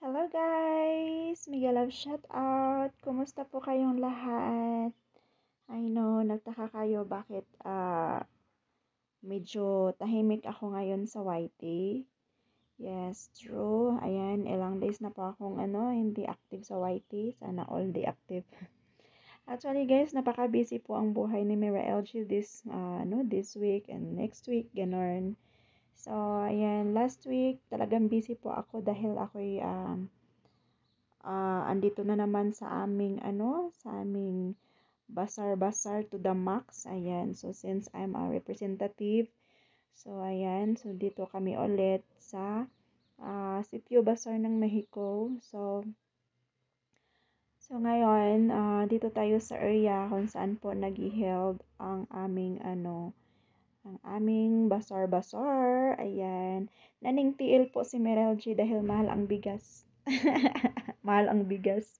Hello guys! Mega love shout out! Kumusta po kayong lahat? I know, nagtaka kayo bakit medyo tahimik ako ngayon sa YT. Yes, true. Ayan, ilang days na po akong hindi active sa YT. Sana all day active. Actually guys, napaka-busy po ang buhay ni Mira LG this week and next week, ganon. So, ayan, last week talagang busy po ako dahil ako'y andito na naman sa aming basar-basar to the max. Ayan. So, since I'm a representative, so, ayan. So, dito kami ulit sa Sitio Bazar ng Mexico. So ngayon, dito tayo sa area kung saan po nag-held ang aming basar-basar. Ayan. Naning-tiil po si Merel G dahil mahal ang bigas. Mahal ang bigas.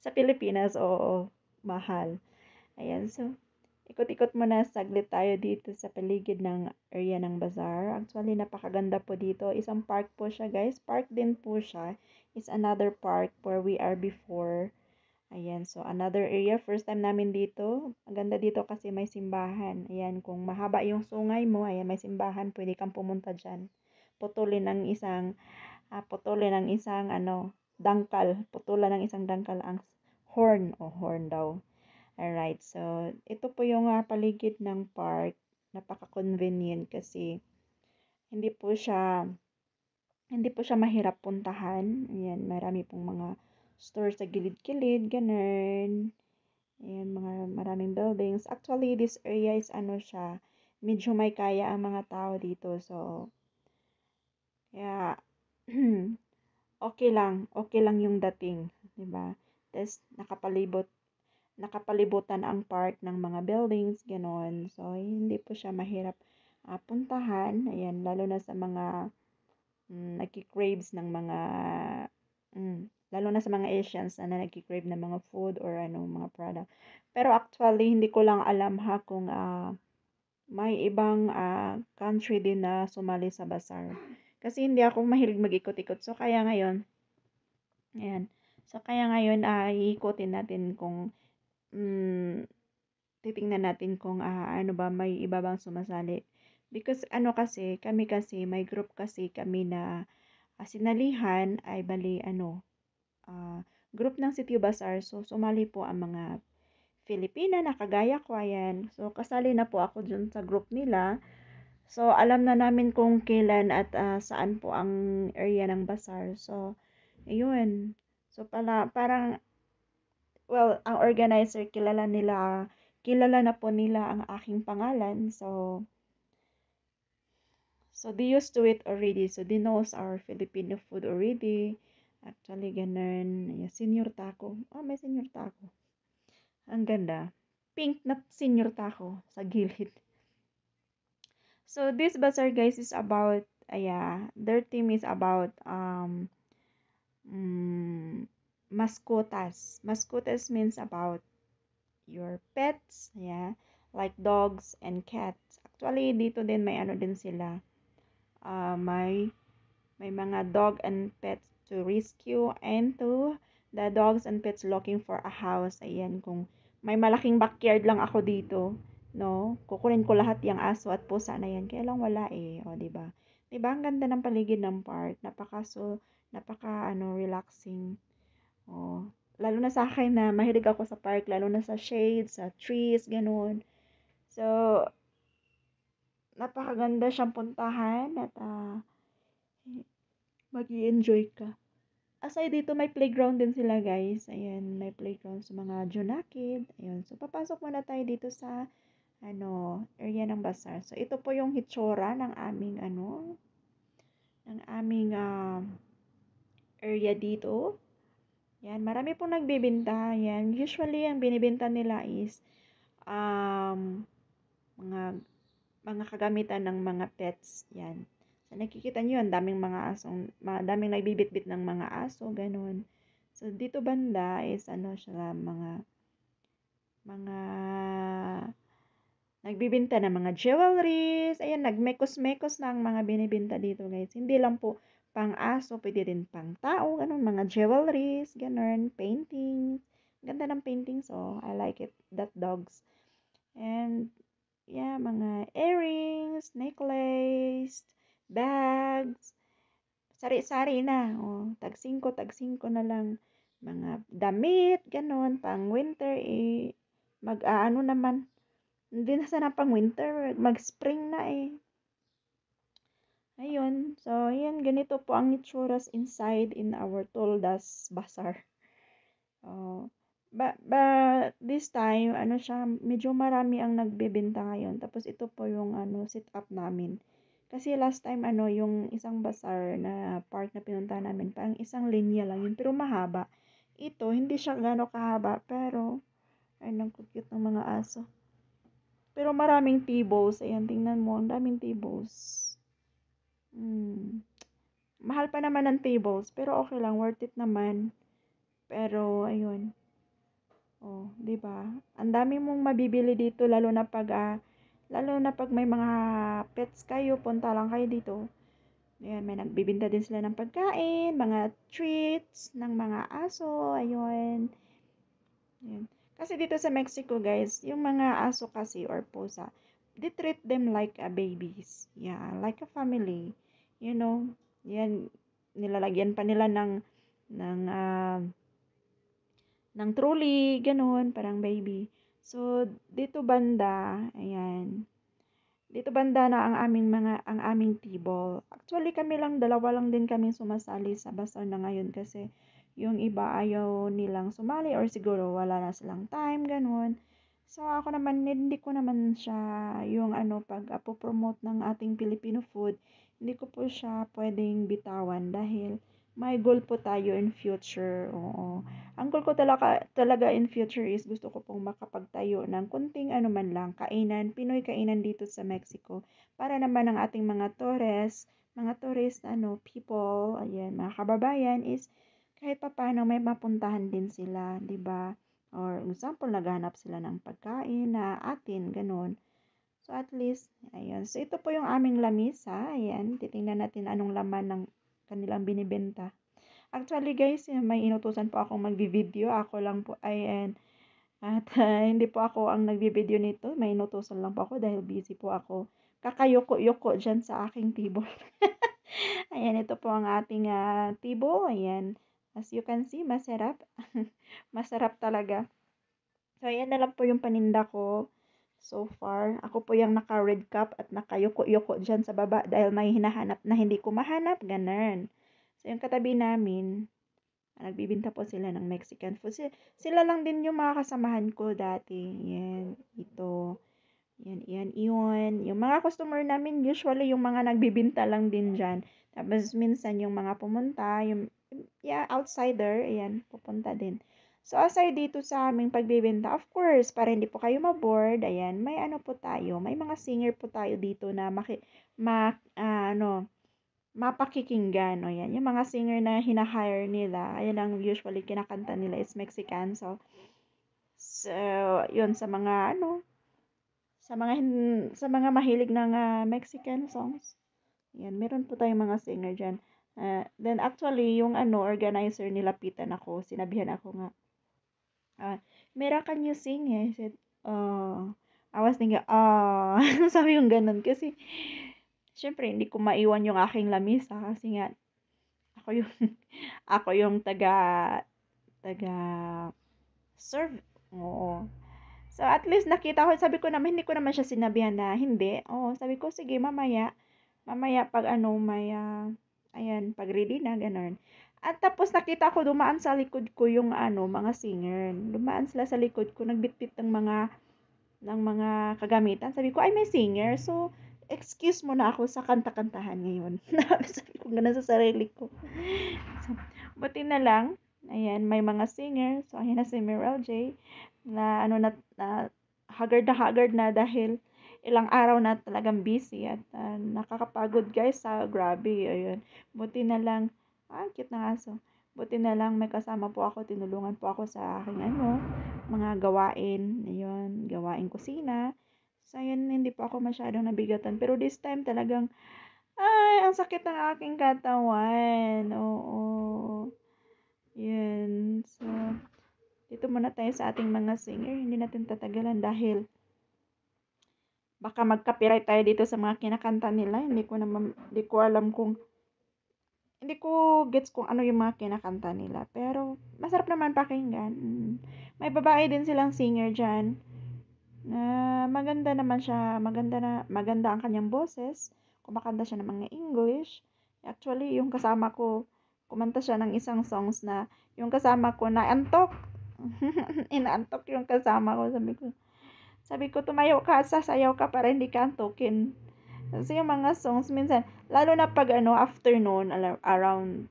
Sa Pilipinas, oo, mahal. Ayan, so, ikot-ikot muna saglit tayo dito sa paligid ng area ng bazaar. Actually, napakaganda po dito. Isang park po siya, guys. Park din po siya. It's another park where we are before. Ayan, so another area. First time namin dito. Ang ganda dito kasi may simbahan. Ayan, kung mahaba yung sungay mo, ayan, may simbahan. Pwede kang pumunta dyan. Putulin ng isang, putulin ng isang, dangkal. Putulan ng isang dangkal ang horn. O, horn daw. Alright, so ito po yung paligid ng park. Napaka-convenient kasi hindi po siya hindi po siya mahirap puntahan. Ayan, marami pong mga store sa gilid-gilid, ganun. Ayan, maraming buildings. Actually, this area is medyo may kaya ang mga tao dito. So, kaya, okay lang yung dating, 'di ba? Tapos, nakapalibutan ang park ng mga buildings, gano'n. So, hindi po siya mahirap puntahan. Ayan, lalo na sa mga nagki-craves ng mga mm, lalo na sa mga Asians na nagki-crave ng mga food or mga product. Pero actually, hindi ko lang alam kung may ibang country din na sumali sa bazaar. Kasi hindi ako mahilig mag-ikot-ikot. So, kaya ngayon, ayan. So, kaya ngayon, iikotin natin kung mm, titingnan natin kung ano ba, may iba bang sumasali. Because kami kasi, may group kasi kami na sinalihan ay bali group ng City Bazaar. So, sumali po ang mga Filipina na kagaya ko, ayan. So, kasali na po ako dun sa group nila. So, alam na namin kung kailan at saan po ang area ng bazaar. So, ayun. So, parang, well, ang organizer, kilala na po nila ang aking pangalan. So they used to it already. So, they knows our Filipino food already. Actually, ganun. Ayan, senior taco. Oh, may senior taco. Ang ganda. Pink na senior taco sa gilid. So, this bazaar, guys, is about, their theme is about, mascotas. Mascotas means about your pets, yeah, like dogs and cats. Actually, dito din may din sila. May mga dog and pets to rescue and to the dogs and pets looking for a house. Ayan, kung may malaking backyard lang ako dito, no, kukunin ko lahat yung aso at pusa na yan. Kaya lang wala eh, o, di ba? Di ba, ang ganda ng paligid ng park. Relaxing. Oh, lalo na sa akin na mahilig ako sa park, lalo na sa shades, sa trees, ganun. So, napakaganda siyang puntahan at mag-i-enjoy ka. Aside dito, may playground din sila, guys. Ayan, may playground sa mga junakid. Ayun. So, papasok muna tayo dito sa, area ng bazaar. So, ito po yung hitsura ng aming area dito. Yan, marami pong nagbibenta. Yan, usually, ang binibenta nila is, mga, mga kagamitan ng mga pets. Yan. So, nakikita nyo, ang daming nagbibitbit ng mga aso, ganun. So, dito banda is siya, mga nagbibenta ng mga jewelries. Ayan, nagmekos-mekos na ang mga binibenta dito, guys. Hindi lang po pang aso, pwede din pang tao, ganun, mga jewelries, ganun, paintings. Ganda ng paintings, oh. I like it, that dogs. And, yeah, mga earrings, necklace, bags, sari-sari na, oh. Tag 5 na lang. Mga damit, ganun, pang winter, mag-aano naman. Hindi na sana pang winter, mag-spring na eh. Ayun. So, ayan, ganito po ang itsuras inside in our Toldas Bazaar. Oh. This time, ano siya, medyo marami ang nagbebenta ngayon. Tapos ito po yung sit up namin. Kasi last time, yung isang bazaar na park na pinunta namin, parang isang linya lang yun, pero mahaba. Ito, hindi siya gano'ng kahaba, pero, ay, nagkukute ng mga aso. Pero maraming tables. Ayan, tingnan mo, ang daming tables. Mahal pa naman ng tables, pero okay lang, worth it naman. Pero, ayun. Oh, 'di ba? Ang dami mong mabibili dito lalo na pag may mga pets kayo, punta lang kayo dito. Ayan, may nagbibenta din sila ng pagkain, mga treats ng mga aso, ayun. Ayan. Kasi dito sa Mexico, guys, yung mga aso kasi or pusa, they treat them like a babies. Yeah, like a family. You know, yan, nilalagyan pa nila ng trolley, ganun, parang baby. So, dito banda, ayan. Dito banda na ang aming table. Actually, kami lang, dalawa lang din kami sumasali sa bazaar na ngayon kasi yung iba ayaw nilang sumali or siguro wala na silang time, ganun. So, ako naman, hindi ko naman siya yung pag promote ng ating Filipino food, hindi ko po siya pwedeng bitawan dahil may goal po tayo in future. Oo. Ang goal ko talaga in future is gusto ko pong makapagtayo ng kunting man lang, kainan, Pinoy kainan dito sa Mexico. Para naman ang ating mga tourist, people, ayan, mga kababayan is kahit papaano may mapuntahan din sila, 'di ba? Or example, naghahanap sila ng pagkain na atin, ganun. So, at least, ayun. So, ito po yung aming lamisa. Ayan, titingnan natin anong laman ng kanilang binibenta. Actually, guys, may inutusan po akong magbi-video. Ako lang po, ayan. At hindi po ako ang nagbi-video nito. May inutusan lang po ako dahil busy po ako. Kakayoko-yoko dyan sa aking table. Ayan, ito po ang ating table. Ayan. As you can see, masarap. Masarap talaga. So, ayan na lang po yung paninda ko so far. Ako po yung naka-red cup at nakayoko-yoko dyan sa baba dahil may hinahanap na hindi ko mahanap. Ganun. So, yung katabi namin, nagbibinta po sila ng Mexican food. Sila lang din yung mga kasamahan ko dati. Yan, ito. Yan, iyon. Yung mga customer namin, usually yung mga nagbibinta lang din dyan. Tapos minsan yung mga pumunta, outsider, ayan, pupunta din. So, aside dito sa aming pagbibenta, of course, para hindi po kayo maboard, ayan, may po tayo, may mga singer po tayo dito na mapakikinggan, o yan. Yung mga singer na hinahire nila, ayan ang usually kinakanta nila is Mexican. So yun, sa mga mahilig ng Mexican songs. Yan, meron po tayong mga singer dyan. Then actually, yung organizer, nilapitan ako, sinabihan ako nga, Mira, can you sing? I said, I was thinking, sabi yung ganun. Kasi, syempre, hindi ko maiwan yung aking lamisa. Kasi nga, ako yung, ako yung taga serve. Oo. So, at least nakita ko, sabi ko naman, hindi ko naman siya sinabihan na hindi. Oo, sabi ko, sige, mamaya pag may, ayan, pag ready na, ganun. At tapos nakita ko dumaan sa likod ko yung mga singer. Dumaan sila sa likod ko, nagbitbit ng mga kagamitan. Sabi ko, ay may singer. So, excuse mo na ako sa kanta-kantahan ngayon. Sabi ko ganun sa sarili ko. So, buti na lang, ayan, may mga singer. So, ayan na si Meryl J. Na haggard na dahil ilang araw na talagang busy at nakakapagod guys grabe, ayun. Buti na lang, cute na aso. Buti na lang may kasama po ako, tinulungan po ako sa aking mga gawain, ayun, gawain kusina. So, ayun, hindi po ako masyadong nabigatan. Pero this time talagang Ay, ang sakit ng aking katawan. Oo. Yan. So, dito muna tayo sa ating mga singer. Hindi natin tatagalan dahil baka mag-copyright tayo dito sa mga kinakanta nila. Hindi ko alam kung, hindi ko gets kung ano yung mga kinakanta nila. Pero, masarap naman pakinggan. May babae din silang singer dyan. Na maganda naman siya. Maganda ang kanyang boses. Kumakanta siya ng mga English. Actually, yung kasama ko, kumanta siya ng isang songs na yung kasama ko na antok. Inaantok yung kasama ko. Sabi ko, tumayo ka, sasayaw ka para hindi ka antukin. Kasi yung mga songs, minsan, lalo na pag afternoon, around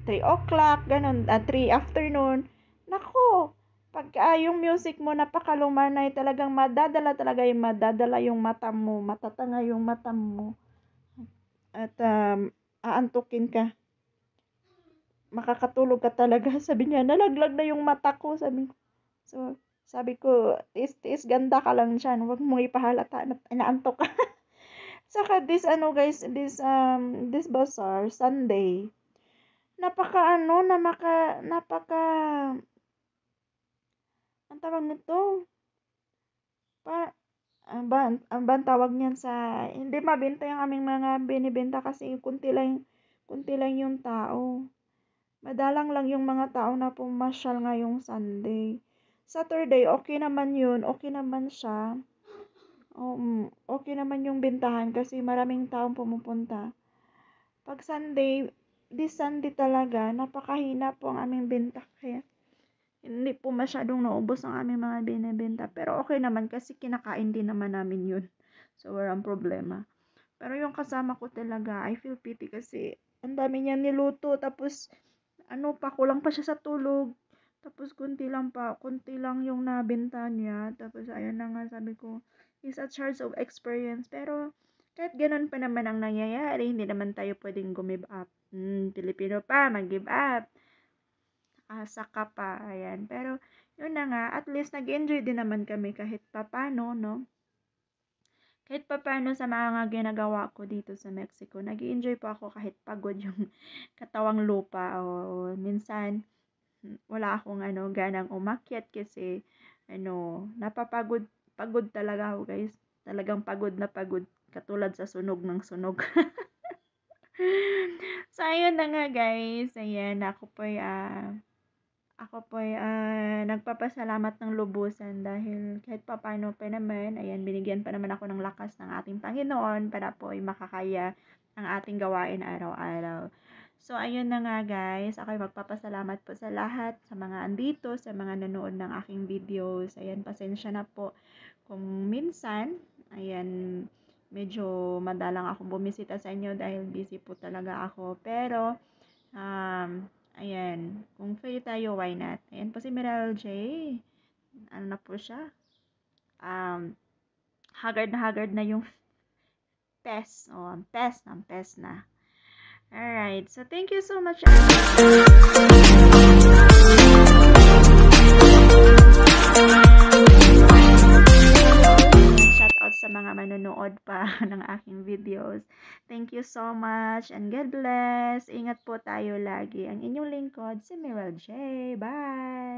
3 o'clock, ganun, 3 afternoon, nako, pag yung music mo napakalumanay, talagang madadala yung mata mo, matatanga yung mata mo, at aantukin ka. Makakatulog ka talaga. Sabi niya, nalaglag na yung mata ko, sabi ko. So, sabi ko, tiis ganda ka lang dyan. Huwag mong ipahalata na inaantok ka. Saka this bazaar, Sunday, ang tawag nito, pa, ang ba ang tawag niyan sa, hindi mabenta yung aming mga binibenta kasi kunti lang yung tao. Madalang lang yung mga tao na pumasyal ngayong Sunday. Saturday, okay naman yun. Okay naman siya. Okay naman yung bentahan kasi maraming taong pumupunta. Pag Sunday, this Sunday talaga, napakahina po ang aming benta. Kaya, hindi po masyadong naubos ang aming mga binibenta. Pero okay naman kasi kinakain din naman namin yun. So, walang problema. Pero yung kasama ko talaga, I feel pity kasi ang dami niya niluto. Tapos, kulang pa siya sa tulog. Tapos, kunti lang yung nabenta niya. Tapos, ayun na nga, sabi ko, is a charge of experience. Pero, kahit ganun pa naman ang nangyayari, hindi naman tayo pwedeng give up. Pilipino pa, mag-give up. Saka pa, ayan. Pero, yun na nga, at least nag-enjoy din naman kami kahit papano, no? Kahit papano sa mga ginagawa ko dito sa Mexico, nag-enjoy po ako kahit pagod yung katawang lupa. O minsan, wala akong ganang umakyat kasi pagod talaga ako, guys. Talagang pagod na pagod katulad sa sunog ng sunog. So ayun na nga, guys. Ayan, ako po nagpapasalamat ng lubusan dahil kahit papaano pa naman, ayan, binigyan pa naman ako ng lakas ng ating Panginoon para po ay makakaya ang ating gawain araw-araw. So, ayun na nga, guys. Ako'y magpapasalamat po sa lahat, sa mga andito, sa mga nanood ng aking videos. Ayan, pasensya na po kung minsan, ayan, medyo madalang akong bumisita sa inyo dahil busy po talaga ako. Pero, ayan, kung free tayo, why not? Ayan po si Meral J. Ano na po siya? Haggard na yung pes. Ang pes na. Alright, so thank you so much. Shout out sa mga manonood pa ng aking videos. Thank you so much and God bless. Ingat po tayo lagi. Ang inyong lingkod, si Meral J. Bye!